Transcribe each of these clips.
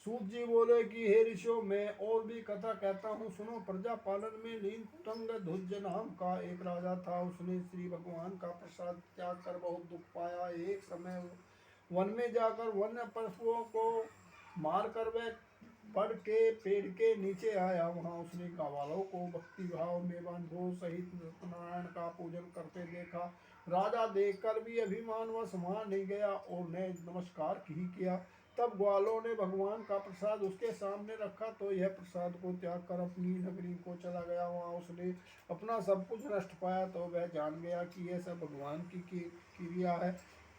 सूत जी बोले कि हे ऋषियों, मैं और भी कथा कहता हूँ, सुनो। प्रजा पालन में लीन तुंगध्वज नाम का एक राजा था। उसने श्री भगवान का प्रसाद त्याग कर बहुत दुख पाया। एक समय वन में जाकर वन्य पशुओं को मार कर वह बड़ के पेड़ के नीचे आया। वहां उसने ग्वालों को भक्ति भाव में बांधो सहित सत्यनारायण का पूजन करते देखा। राजा देखकर भी अभिमानवश वहां नहीं गया और ने नमस्कार ही किया। तब ग्वालों ने भगवान का प्रसाद उसके सामने रखा तो यह प्रसाद को त्याग कर अपनी नगरी को चला गया। वहां उसने अपना सब कुछ नष्ट पाया तो वह जान गया कि यह सब भगवान की क्रिया है।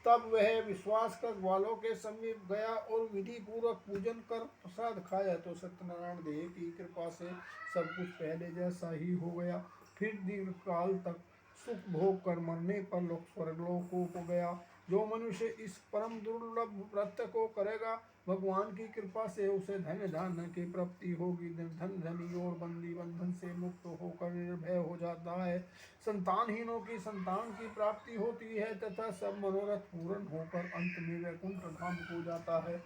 तब वह विश्वास कर ग्वालों के समीप गया और विधि पूर्वक पूजन कर प्रसाद खाया तो सत्यनारायण देव की कृपा से सब कुछ पहले जैसा ही हो गया। फिर दीर्घ काल तक सुख भोग कर मरने पर लोक स्वर्गलोकों को गया। जो मनुष्य इस परम दुर्लभ व्रत को करेगा, भगवान की कृपा से उसे धन धान्य की प्राप्ति होगी। धन धनी और बंदी बंधन से मुक्त होकर निर्भय हो जाता है। संतानहीनों की संतान की प्राप्ति होती है तथा सब मनोरथ पूर्ण होकर अंत में वैकुंठ धाम को जाता है।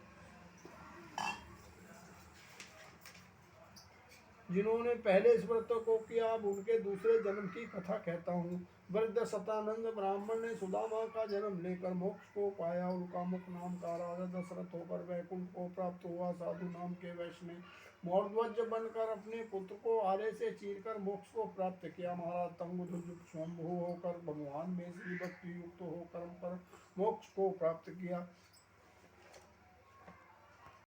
जिन्होंने पहले इस व्रत को किया, अब उनके दूसरे जन्म की कथा कहता हूँ। वृद्ध शतानंद ब्राह्मण ने सुदामा का जन्म लेकर मोक्ष को पाया। उनका मुख नाम का राजा दशरथ होकर वैकुंठ को प्राप्त हुआ। साधु नाम के वैश्य ने मौर्ध्वज बनकर अपने पुत्र को आरे से चीरकर मोक्ष को प्राप्त किया। महाराज तंगुध्वज स्वयंभू होकर भगवान में श्री भक्ति युक्त होकर पर मोक्ष को प्राप्त किया।